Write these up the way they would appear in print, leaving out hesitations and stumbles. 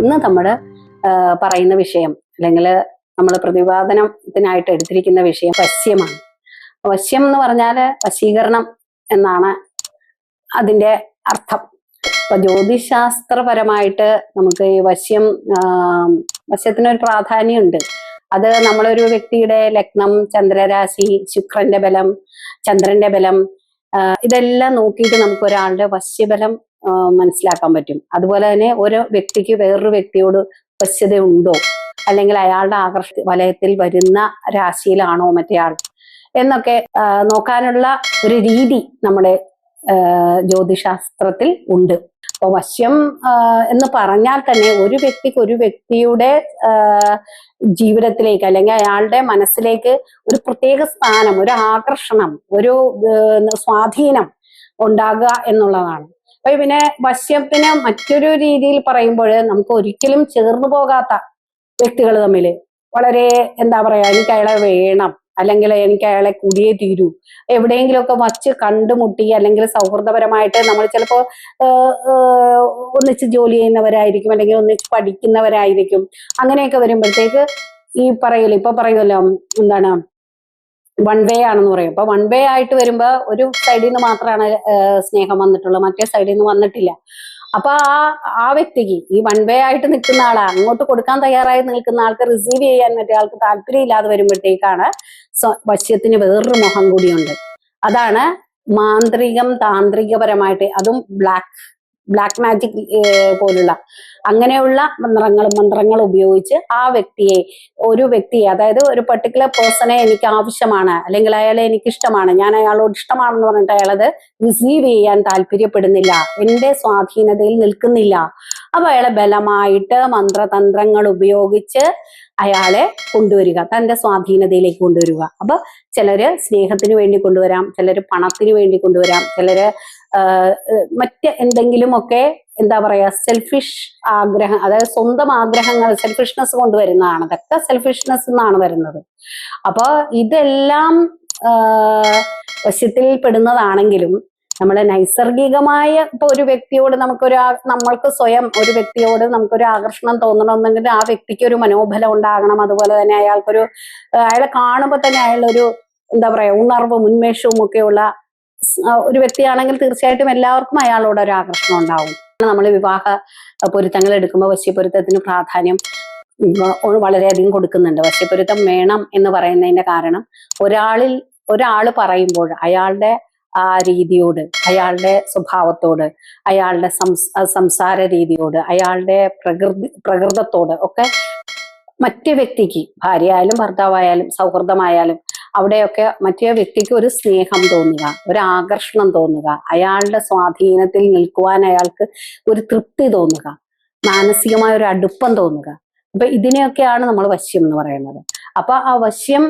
ഇന്ന് നമ്മൾ പറയുന്ന വിഷയം അല്ലെങ്കിൽ നമ്മൾ പ്രതിപാദനത്തിനായിട്ട് എടുത്തിരിക്കുന്ന വിഷയം വശ്യമാണ്. വശ്യം എന്ന് പറഞ്ഞാൽ വശീകരണം എന്നാണ് അതിൻ്റെ അർത്ഥം. ഇപ്പൊ ജ്യോതിശാസ്ത്രപരമായിട്ട് നമുക്ക് ഈ വശ്യത്തിനൊരു പ്രാധാന്യമുണ്ട്. അത് നമ്മളൊരു വ്യക്തിയുടെ ലഗ്നം, ചന്ദ്രരാശി, ശുക്രന്റെ ബലം, ചന്ദ്രന്റെ ബലം, ഇതെല്ലാം നോക്കിയിട്ട് നമുക്ക് ഒരാളുടെ വശ്യബലം മനസ്സിലാക്കാൻ പറ്റും. അതുപോലെ തന്നെ ഓരോ വ്യക്തിക്ക് വേറൊരു വ്യക്തിയോട് വശ്യതയുണ്ടോ, അല്ലെങ്കിൽ അയാളുടെ വലയത്തിൽ വരുന്ന രാശിയിലാണോ മറ്റേയാൾ എന്നൊക്കെ നോക്കാനുള്ള ഒരു രീതി നമ്മുടെ ജ്യോതിശാസ്ത്രത്തിൽ ഉണ്ട്. അപ്പൊ വശ്യം എന്ന് പറഞ്ഞാൽ തന്നെ ഒരു വ്യക്തിക്ക് ഒരു വ്യക്തിയുടെ ജീവിതത്തിലേക്ക് അല്ലെങ്കിൽ അയാളുടെ മനസ്സിലേക്ക് ഒരു പ്രത്യേക സ്ഥാനം, ഒരു ആകർഷണം, ഒരു സ്വാധീനം ഉണ്ടാകുക എന്നുള്ളതാണ്. അപ്പൊ പിന്നെ വശ്യത്തിന് മറ്റൊരു രീതിയിൽ പറയുമ്പോൾ നമുക്ക് ഒരിക്കലും ചേർന്നു പോകാത്ത വ്യക്തികൾ തമ്മിൽ വളരെ എന്താ പറയാ, എനിക്ക് അയാളെ വേണം, അല്ലെങ്കിൽ എനിക്ക് അയാളെ കൂടിയേ തീരൂ, എവിടെയെങ്കിലുമൊക്കെ വച്ച് കണ്ടുമുട്ടി അല്ലെങ്കിൽ സൗഹൃദപരമായിട്ട് നമ്മൾ ചിലപ്പോൾ ഒന്നിച്ച് ജോലി ചെയ്യുന്നവരായിരിക്കും, അല്ലെങ്കിൽ ഒന്നിച്ച് പഠിക്കുന്നവരായിരിക്കും. അങ്ങനെയൊക്കെ വരുമ്പോഴത്തേക്ക് ഈ പറയല്ലോ, ഇപ്പൊ പറയുമല്ലോ എന്താണ്, വൺ വേ ആണെന്ന് പറയും. അപ്പൊ വൺ വേ ആയിട്ട് വരുമ്പോ ഒരു സൈഡിൽ നിന്ന് മാത്രമാണ് സ്നേഹം വന്നിട്ടുള്ളത്, മറ്റേ സൈഡിൽ നിന്ന് വന്നിട്ടില്ല. അപ്പൊ ആ വ്യക്തിക്ക്, ഈ വൺ വേ ആയിട്ട് നിൽക്കുന്ന ആളാ, അങ്ങോട്ട് കൊടുക്കാൻ തയ്യാറായി നിൽക്കുന്ന ആൾക്ക് റിസീവ് ചെയ്യാൻ മറ്റേ ആൾക്ക് താല്പര്യം ഇല്ലാതെ വരുമ്പോഴത്തേക്കാണ് വശ്യത്തിന് വേറൊരു മുഖം കൂടിയുണ്ട്. അതാണ് മാന്ത്രികം, താന്ത്രികപരമായിട്ട്, അതും ബ്ലാക്ക് മാജിക് പോലുള്ള അങ്ങനെയുള്ള മന്ത്രങ്ങൾ ഉപയോഗിച്ച് ആ വ്യക്തിയെ, ഒരു വ്യക്തിയെ, അതായത് ഒരു പെർട്ടിക്കുലർ പേഴ്സണെ എനിക്ക് ആവശ്യമാണ്, അല്ലെങ്കിൽ അയാളെ എനിക്ക് ഇഷ്ടമാണ്, ഞാൻ അയാളോട് ഇഷ്ടമാണെന്ന് പറഞ്ഞിട്ട് അയാളത് റിസീവ് ചെയ്യാൻ താല്പര്യപ്പെടുന്നില്ല, എന്റെ സ്വാധീനതയിൽ നിൽക്കുന്നില്ല. അപ്പൊ അയാളെ ബലമായിട്ട് മന്ത്രതന്ത്രങ്ങൾ ഉപയോഗിച്ച് അയാളെ കൊണ്ടുവരിക, തന്റെ സ്വാധീനതയിലേക്ക് കൊണ്ടുവരിക. അപ്പൊ ചിലര് സ്നേഹത്തിന് വേണ്ടി കൊണ്ടുവരാം, ചിലര് പണത്തിന് വേണ്ടി കൊണ്ടുവരാം, ചിലര് മറ്റ് എന്തെങ്കിലുമൊക്കെ എന്താ പറയാ, സെൽഫിഷ് ആഗ്രഹം, അതായത് സ്വന്തം ആഗ്രഹങ്ങൾ, സെൽഫിഷ്നെസ് കൊണ്ടുവരുന്നതാണ്. അതൊക്കെ സെൽഫിഷ്നെസ് എന്നാണ് വരുന്നത്. അപ്പൊ ഇതെല്ലാം വശ്യത്തിൽ പെടുന്നതാണെങ്കിലും നമ്മൾ നൈസർഗികമായ, ഇപ്പൊ ഒരു വ്യക്തിയോട് നമ്മൾക്ക് സ്വയം ഒരു വ്യക്തിയോട് നമുക്കൊരു ആകർഷണം തോന്നണമെന്നെങ്കിൽ ആ വ്യക്തിക്ക് ഒരു മനോബലം ഉണ്ടാകണം. അതുപോലെ തന്നെ അയാളെ കാണുമ്പോൾ തന്നെ അയാളൊരു എന്താ പറയാ, ഉണർവും ഉന്മേഷവും ഒക്കെയുള്ള ഒരു വ്യക്തിയാണെങ്കിൽ തീർച്ചയായിട്ടും എല്ലാവർക്കും അയാളോട് ഒരു ആകർഷണം ഉണ്ടാവും. നമ്മൾ വിവാഹ പൊരുത്തങ്ങൾ എടുക്കുമ്പോൾ വശ്യപൊരുത്തത്തിന് പ്രാധാന്യം വളരെയധികം കൊടുക്കുന്നുണ്ട്. വശ്യപൊരുത്തം വേണം എന്ന് പറയുന്നതിന്റെ കാരണം, ഒരാള് പറയുമ്പോൾ അയാളുടെ ആ രീതിയോട്, അയാളുടെ സ്വഭാവത്തോട്, അയാളുടെ സംസാര രീതിയോട്, അയാളുടെ പ്രകൃതത്തോട് ഒക്കെ മറ്റേ വ്യക്തിക്ക്, ഭാര്യ ആയാലും ഭർത്താവായാലും സൗഹൃദമായാലും അവിടെയൊക്കെ മറ്റേ വ്യക്തിക്ക് ഒരു സ്നേഹം തോന്നുക, ഒരു ആകർഷണം തോന്നുക, അയാളുടെ സ്വാധീനത്തിൽ നിൽക്കുവാൻ അയാൾക്ക് ഒരു തൃപ്തി തോന്നുക, മാനസികമായ ഒരു അടുപ്പം തോന്നുക. അപ്പൊ ഇതിനെയൊക്കെയാണ് നമ്മൾ വശ്യം എന്ന് പറയുന്നത്. അപ്പൊ ആ വശ്യം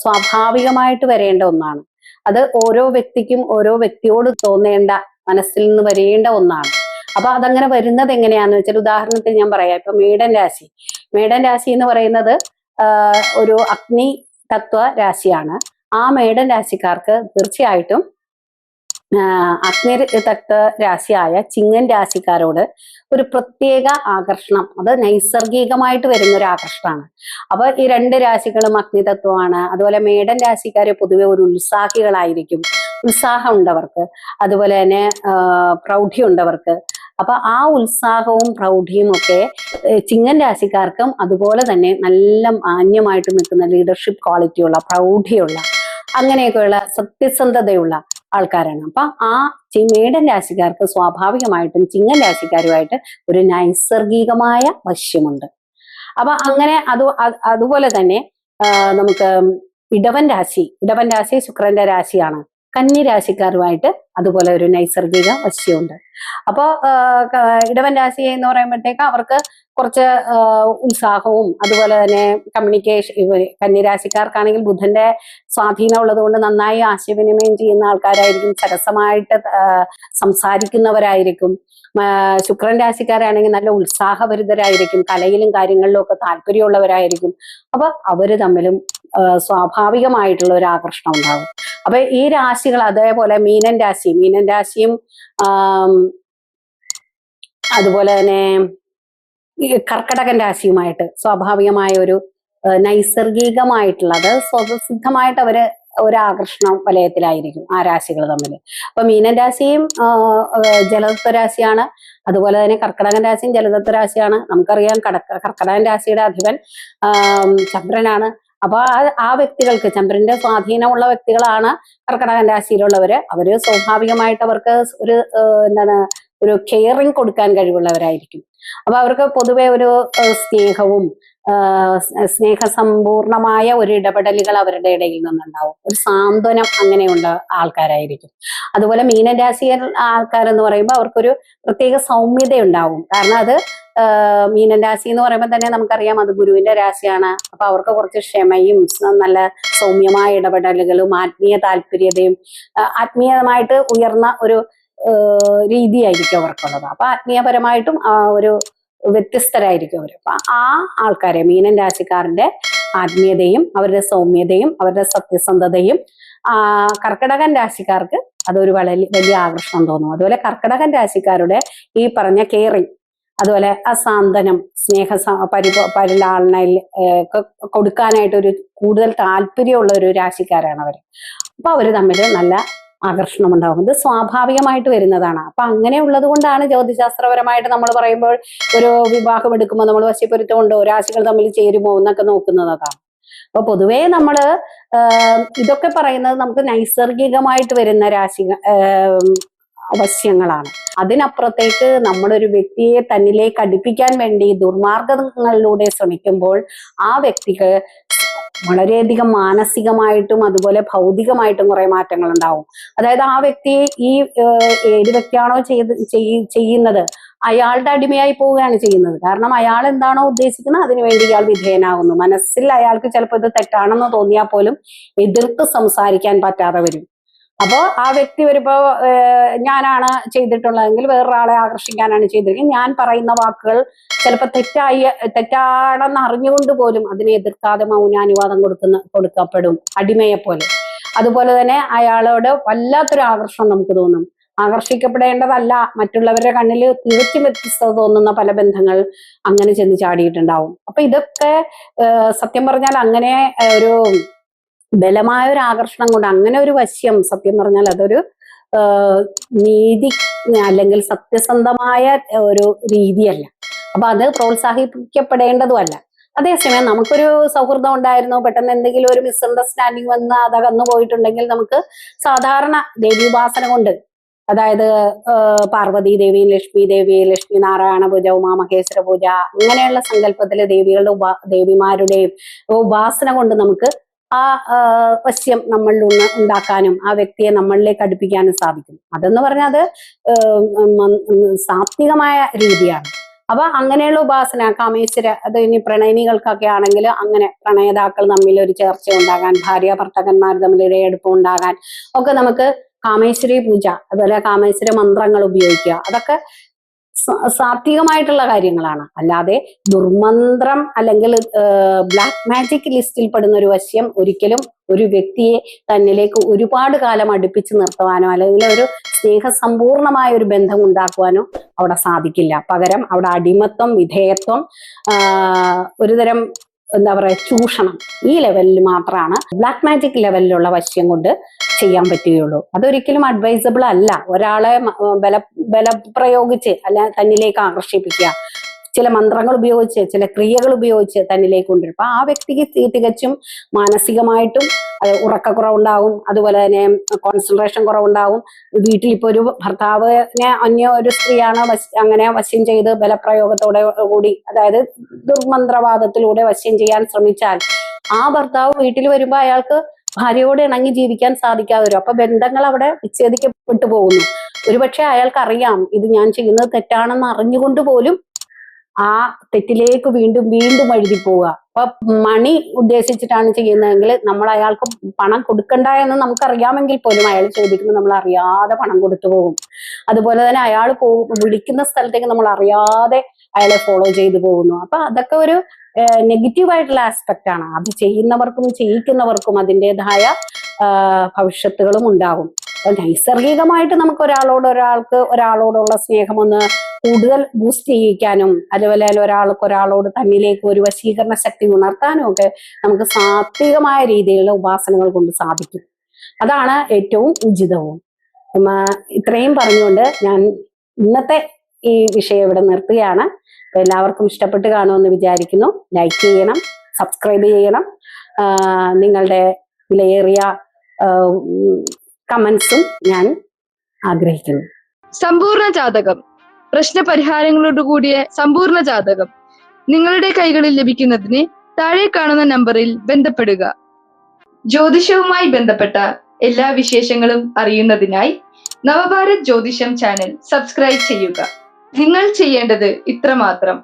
സ്വാഭാവികമായിട്ട് വരേണ്ട ഒന്നാണ്. അത് ഓരോ വ്യക്തിക്കും ഓരോ വ്യക്തിയോട് തോന്നേണ്ട, മനസ്സിൽ നിന്ന് വരേണ്ട ഒന്നാണ്. അപ്പൊ അതങ്ങനെ വരുന്നത് എങ്ങനെയാന്ന് വെച്ചാൽ, ഉദാഹരണത്തിന് ഞാൻ പറയാം. ഇപ്പൊ മേടൻ രാശി എന്ന് പറയുന്നത് ഒരു അഗ്നി തത്വ രാശിയാണ്. ആ മേടൻ രാശിക്കാർക്ക് തീർച്ചയായിട്ടും അഗ്നി തത്വ രാശിയായ ചിങ്ങൻ രാശിക്കാരോട് ഒരു പ്രത്യേക ആകർഷണം, അത് നൈസർഗികമായിട്ട് വരുന്ന ഒരു ആകർഷണമാണ്. അപ്പൊ ഈ രണ്ട് രാശികളും അഗ്നിതത്വമാണ്. അതുപോലെ മേടൻ രാശിക്കാര് പൊതുവെ ഒരു ഉത്സാഹികളായിരിക്കും, ഉത്സാഹം ഉണ്ടവർക്ക്, അതുപോലെ തന്നെ പ്രൗഢി ഉണ്ടവർക്ക്. അപ്പൊ ആ ഉത്സാഹവും പ്രൗഢിയും ഒക്കെ ചിങ്ങൻ രാശിക്കാർക്കും അതുപോലെ തന്നെ നല്ല മാന്യമായിട്ട് നിൽക്കുന്ന ലീഡർഷിപ്പ് ക്വാളിറ്റിയുള്ള, പ്രൗഢിയുള്ള, അങ്ങനെയൊക്കെയുള്ള സത്യസന്ധതയുള്ള ആൾക്കാരാണ്. അപ്പൊ ആ മേടൻ രാശിക്കാർക്ക് സ്വാഭാവികമായിട്ടും ചിങ്ങൻ രാശിക്കാരുമായിട്ട് ഒരു നൈസർഗികമായ വശ്യമുണ്ട്. അപ്പൊ അങ്ങനെ അതുപോലെ തന്നെ നമുക്ക് ഇടവൻ രാശി ശുക്രന്റെ രാശിയാണ്. കന്നി രാശിക്കാരുമായിട്ട് അതുപോലെ ഒരു നൈസർഗിക വശ്യമുണ്ട്. അപ്പോ ഇടവൻ രാശി എന്ന് പറയുമ്പോഴത്തേക്ക് അവർക്ക് കുറച്ച് ഉത്സാഹവും അതുപോലെ തന്നെ കമ്മ്യൂണിക്കേഷൻ, കന്യരാശിക്കാർക്കാണെങ്കിൽ ബുധന്റെ സ്വാധീനം ഉള്ളത് കൊണ്ട് നന്നായി ആശയവിനിമയം ചെയ്യുന്ന ആൾക്കാരായിരിക്കും, സരസമായിട്ട് സംസാരിക്കുന്നവരായിരിക്കും. ശുക്രൻ രാശിക്കാരാണെങ്കിൽ നല്ല ഉത്സാഹഭരിതരായിരിക്കും, കലയിലും കാര്യങ്ങളിലും ഒക്കെ താല്പര്യമുള്ളവരായിരിക്കും. അപ്പൊ അവര് തമ്മിലും സ്വാഭാവികമായിട്ടുള്ള ഒരു ആകർഷണം ഉണ്ടാകും. അപ്പൊ ഈ രാശികൾ, അതേപോലെ മീനൻ രാശിയും അതുപോലെ തന്നെ ഈ കർക്കടകൻ രാശിയുമായിട്ട് സ്വാഭാവികമായ ഒരു നൈസർഗികമായിട്ടുള്ളത് സ്വതസിദ്ധമായിട്ട് അവര് ഒരു ആകർഷണ വലയത്തിലായിരിക്കും ആ രാശികൾ തമ്മിൽ. അപ്പൊ മീനൻ രാശിയും ജലതത്വ രാശിയാണ്, അതുപോലെ തന്നെ കർക്കടകൻ രാശിയും ജലതത്വ രാശിയാണ്. നമുക്കറിയാം കർക്കടകൻ രാശിയുടെ അധിപൻ ചന്ദ്രനാണ്. അപ്പൊ ആ വ്യക്തികൾക്ക് ചന്ദ്രന്റെ സ്വാധീനമുള്ള വ്യക്തികളാണ് കർക്കടകൻ രാശിയിലുള്ളവര്. അവര് സ്വാഭാവികമായിട്ട് അവർക്ക് ഒരു എന്താണ് ഒരു കെയറിങ് കൊടുക്കാൻ കഴിവുള്ളവരായിരിക്കും. അപ്പൊ അവർക്ക് പൊതുവെ ഒരു സ്നേഹവും സ്നേഹസമ്പൂർണമായ ഒരു ഇടപെടലുകൾ അവരുടെ ഇടയിൽ നിന്നുണ്ടാവും. ഒരു സാന്ത്വനം അങ്ങനെയുള്ള ആൾക്കാരായിരിക്കും. അതുപോലെ മീനൻ രാശിയിൽ ആൾക്കാരെന്ന് പറയുമ്പോൾ അവർക്കൊരു പ്രത്യേക സൗമ്യത ഉണ്ടാവും. കാരണം അത് മീനൻ രാശി എന്ന് പറയുമ്പോൾ തന്നെ നമുക്കറിയാം അത് ഗുരുവിന്റെ രാശിയാണ്. അപ്പൊ അവർക്ക് കുറച്ച് ക്ഷമയും നല്ല സൗമ്യമായ ഇടപെടലുകളും ആത്മീയ താല്പര്യതയും ആത്മീയമായിട്ട് ഉയർന്ന ഒരു രീതിയായിരിക്കും അവർക്കുള്ളത്. അപ്പൊ ആത്മീയപരമായിട്ടും ഒരു വ്യത്യസ്തരായിരിക്കും അവർ. അപ്പൊ ആ ആൾക്കാരെ മീനൻ രാശിക്കാരന്റെ ആത്മീയതയും അവരുടെ സൗമ്യതയും അവരുടെ സത്യസന്ധതയും കർക്കിടകൻ രാശിക്കാർക്ക് അതൊരു വലിയ ആകർഷണം തോന്നും. അതുപോലെ കർക്കിടകൻ രാശിക്കാരുടെ ഈ പറഞ്ഞ കെയറിങ്, അതുപോലെ അസാന്ത്വനം, പരിലാളന കൊടുക്കാനായിട്ട് ഒരു കൂടുതൽ താല്പര്യമുള്ള ഒരു രാശിക്കാരാണ് അവർ. അപ്പൊ അവര് തമ്മിൽ നല്ല ആകർഷണം ഉണ്ടാകും. ഇത് സ്വാഭാവികമായിട്ട് വരുന്നതാണ്. അപ്പൊ അങ്ങനെ ഉള്ളത് കൊണ്ടാണ് ജ്യോതിശാസ്ത്രപരമായിട്ട് നമ്മൾ പറയുമ്പോൾ ഒരു വിവാഹം എടുക്കുമ്പോൾ നമ്മൾ വശീപുരത്തുകൊണ്ടോ രാശികൾ തമ്മിൽ ചേരുമോ എന്നൊക്കെ നോക്കുന്നതാണ്. അപ്പൊ പൊതുവേ നമ്മള് ഇതൊക്കെ പറയുന്നത് നമുക്ക് നൈസർഗികമായിട്ട് വരുന്ന വശ്യങ്ങളാണ്. അതിനപ്പുറത്തേക്ക് നമ്മളൊരു വ്യക്തിയെ തന്നിലേക്ക് അടുപ്പിക്കാൻ വേണ്ടി ദുർമാർഗങ്ങളിലൂടെ ശ്രമിക്കുമ്പോൾ ആ വ്യക്തിക്ക് വളരെയധികം മാനസികമായിട്ടും അതുപോലെ ഭൗതികമായിട്ടും കുറെ മാറ്റങ്ങൾ ഉണ്ടാവും. അതായത് ആ വ്യക്തി ഏത് വ്യക്തിയാണോ ചെയ്യുന്നത് അയാളുടെ അടിമയായി പോവുകയാണ് ചെയ്യുന്നത്. കാരണം അയാൾ എന്താണോ ഉദ്ദേശിക്കുന്നത് അതിനുവേണ്ടി ഇയാൾ വിധേയനാകുന്നു. മനസ്സിൽ അയാൾക്ക് ചിലപ്പോൾ ഇത് തെറ്റാണെന്ന് തോന്നിയാൽ പോലും എതിർത്ത് സംസാരിക്കാൻ പറ്റാതെ വരും. അപ്പോ ആ വ്യക്തി വരുമ്പോ ഞാനാണ് ചെയ്തിട്ടുള്ളതെങ്കിൽ വേറൊരാളെ ആകർഷിക്കാനാണ് ചെയ്തിരിക്കുന്നത്, ഞാൻ പറയുന്ന വാക്കുകൾ ചിലപ്പോൾ തെറ്റാണെന്ന് അറിഞ്ഞുകൊണ്ട് പോലും അതിനെ എതിർക്കാതെ മൗനാനുവാദം കൊടുക്കപ്പെടും അടിമയെ പോലെ. അതുപോലെ തന്നെ അയാളോട് വല്ലാത്തൊരു ആകർഷണം നമുക്ക് തോന്നും. ആകർഷിക്കപ്പെടേണ്ടതല്ല, മറ്റുള്ളവരുടെ കണ്ണിൽ തീർച്ചയായും വ്യത്യസ്തത തോന്നുന്ന പല ബന്ധങ്ങൾ അങ്ങനെ ചെന്ന് ചാടിയിട്ടുണ്ടാവും. അപ്പൊ ഇതൊക്കെ സത്യം പറഞ്ഞാൽ അങ്ങനെ ഒരു ബലമായ ഒരു ആകർഷണം കൊണ്ട് അങ്ങനെ ഒരു വശ്യം സത്യം പറഞ്ഞാൽ അതൊരു നീതി അല്ലെങ്കിൽ സത്യസന്ധമായ ഒരു രീതിയല്ല. അപ്പൊ അത് പ്രോത്സാഹിപ്പിക്കപ്പെടേണ്ടതുമല്ല. അതേസമയം നമുക്കൊരു സൗഹൃദം ഉണ്ടായിരുന്നു, പെട്ടെന്ന് എന്തെങ്കിലും ഒരു മിസ്അണ്ടർസ്റ്റാൻഡിങ് വന്ന് അത് അകന്നു പോയിട്ടുണ്ടെങ്കിൽ നമുക്ക് സാധാരണ ദേവീപാസന കൊണ്ട്, അതായത് പാർവതി ദേവി, ലക്ഷ്മി ദേവി, ലക്ഷ്മി നാരായണ പൂജ, ഉമാമഹേശ്വര പൂജ, അങ്ങനെയുള്ള സങ്കല്പത്തിലെ ദേവിമാരുടെയും ഉപാസന കൊണ്ട് നമുക്ക് ആ വശ്യം നമ്മളിൽ ഉണ്ടാക്കാനും ആ വ്യക്തിയെ നമ്മളിലേക്ക് അടുപ്പിക്കാനും സാധിക്കും. അതെന്ന് പറഞ്ഞാൽ അത് സാത്വികമായ രീതിയാണ്. അപ്പൊ അങ്ങനെയുള്ള ഉപാസന കാമേശ്വര, അത് ഇനി പ്രണയിനികൾക്കൊക്കെ ആണെങ്കിൽ അങ്ങനെ പ്രണയതാക്കൾ തമ്മിൽ ഒരു ചേർച്ച ഉണ്ടാകാൻ, ഭാര്യ ഭർത്താക്കന്മാർ തമ്മിൽ ഇടയെടുപ്പം ഉണ്ടാകാൻ ഒക്കെ നമുക്ക് കാമേശ്വരി പൂജ, അതുപോലെ കാമേശ്വര മന്ത്രങ്ങൾ ഉപയോഗിക്കുക, അതൊക്കെ സാത്വികമായിട്ടുള്ള കാര്യങ്ങളാണ്. അല്ലാതെ ദുർമന്ത്രം അല്ലെങ്കിൽ ബ്ലാക്ക് മാജിക് ലിസ്റ്റിൽ പെടുന്ന ഒരു വശ്യം ഒരിക്കലും ഒരു വ്യക്തിയെ തന്നിലേക്ക് ഒരുപാട് കാലം അടുപ്പിച്ച് നിർത്തുവാനോ അല്ലെങ്കിൽ ഒരു സ്നേഹസമ്പൂർണമായ ഒരു ബന്ധം ഉണ്ടാക്കുവാനോ അവിടെ സാധിക്കില്ല. പകരം അവിടെ അടിമത്വം, വിധേയത്വം, ഒരുതരം എന്താ പറയാ ചൂഷണം, ഈ ലെവലിൽ മാത്രമാണ് ബ്ലാക്ക് മാജിക് ലെവലിലുള്ള വശ്യം കൊണ്ട് ചെയ്യാൻ പറ്റുകയുള്ളൂ. അതൊരിക്കലും അഡ്വൈസബിൾ അല്ല. ഒരാളെ ബലപ്രയോഗിച്ച് അല്ല തന്നിലേക്ക് ആകർഷിപ്പിക്കുക, ചില മന്ത്രങ്ങൾ ഉപയോഗിച്ച് ചില ക്രിയകൾ ഉപയോഗിച്ച് തന്നിലേക്ക് കൊണ്ടുവരും. അപ്പൊ ആ വ്യക്തിക്ക് തികച്ചും മാനസികമായിട്ടും ഉറക്കക്കുറവുണ്ടാവും, അതുപോലെ തന്നെ കോൺസെൻട്രേഷൻ കുറവുണ്ടാവും. വീട്ടിൽ ഇപ്പൊ ഒരു ഭർത്താവിനെ ഒരു സ്ത്രീയാണ് അങ്ങനെ വശ്യം ചെയ്ത് ബലപ്രയോഗത്തോടെ കൂടി, അതായത് ദുർമന്ത്രവാദത്തിലൂടെ വശ്യം ചെയ്യാൻ ശ്രമിച്ചാൽ ആ ഭർത്താവ് വീട്ടിൽ വരുമ്പോ അയാൾക്ക് ഭാര്യയോട് ഇണങ്ങി ജീവിക്കാൻ സാധിക്കാതെ വരും. അപ്പൊ ബന്ധങ്ങൾ അവിടെ വിച്ഛേദിക്കപ്പെട്ടു പോകുന്നു. ഒരുപക്ഷെ അയാൾക്ക് അറിയാം ഇത് ഞാൻ ചെയ്യുന്നത് തെറ്റാണെന്ന് അറിഞ്ഞുകൊണ്ട് പോലും ആ തെറ്റിലേക്ക് വീണ്ടും വീണ്ടും വഴുതി പോവുക. അപ്പൊ മണി ഉദ്ദേശിച്ചിട്ടാണ് ചെയ്യുന്നതെങ്കിൽ നമ്മൾ അയാൾക്ക് പണം കൊടുക്കണ്ട എന്ന് നമുക്കറിയാമെങ്കിൽ പോലും അയാൾ ചോദിക്കുമ്പോൾ നമ്മൾ അറിയാതെ പണം കൊടുത്തു പോകും. അതുപോലെ തന്നെ അയാൾ വിളിക്കുന്ന സ്ഥലത്തേക്ക് നമ്മൾ അറിയാതെ അയാളെ ഫോളോ ചെയ്തു പോകുന്നു. അപ്പൊ അതൊക്കെ ഒരു നെഗറ്റീവ് ആയിട്ടുള്ള ആസ്പെക്ട് ആണ്. അത് ചെയ്യുന്നവർക്കും ചെയ്യിക്കുന്നവർക്കും അതിൻ്റെതായ ഭവിഷ്യത്തുകളും ഉണ്ടാകും. നൈസർഗികമായിട്ട് നമുക്ക് ഒരാളോടുള്ള സ്നേഹമൊന്ന് കൂടുതൽ ബൂസ്റ്റ് ചെയ്യിക്കാനും അതുപോലെ ഒരാൾക്ക് ഒരാളോട് തന്നിലേക്ക് ഒരു വശീകരണ ശക്തി ഉണർത്താനും ഒക്കെ നമുക്ക് സാത്വികമായ രീതിയിലുള്ള ഉപാസനകൾ കൊണ്ട് സാധിക്കും. അതാണ് ഏറ്റവും ഉചിതവും. ഇത്രയും പറഞ്ഞുകൊണ്ട് ഞാൻ ഇന്നത്തെ ഈ വിഷയം ഇവിടെ നിർത്തുകയാണ്. എല്ലാവർക്കും ഇഷ്ടപ്പെട്ട് കാണുമെന്ന് വിചാരിക്കുന്നു. ലൈക്ക് ചെയ്യണം, സബ്സ്ക്രൈബ് ചെയ്യണം. നിങ്ങളുടെ വിലയേറിയ കമന്റ്സും ഞാൻ ആഗ്രഹിക്കുന്നു. സമ്പൂർണ്ണ ജാതകം, പ്രശ്നപരിഹാരങ്ങളോടുകൂടിയ സമ്പൂർണ്ണ ജാതകം നിങ്ങളുടെ കൈകളിൽ ലഭിക്കുന്നതിന് താഴെ കാണുന്ന നമ്പറിൽ ബന്ധപ്പെടുക. ജ്യോതിഷവുമായി ബന്ധപ്പെട്ട എല്ലാ വിശേഷങ്ങളും അറിയുന്നതിനായി നവഭാരത് ജ്യോതിഷം ചാനൽ സബ്സ്ക്രൈബ് ചെയ്യുക. നിങ്ങൾ ചെയ്യേണ്ടത് ഇത്രമാത്രം: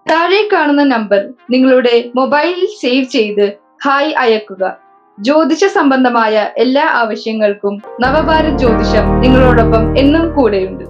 താഴെ കാണുന്ന നമ്പർ നിങ്ങളുടെ മൊബൈലിൽ സേവ് ചെയ്ത് ഹായ് അയക്കുക. ജ്യോതിഷ സംബന്ധമായ എല്ലാ ആവശ്യങ്ങൾക്കും നവഭാരത് ജ്യോതിഷം നിങ്ങളോടൊപ്പം എന്നും കൂടെയുണ്ട്.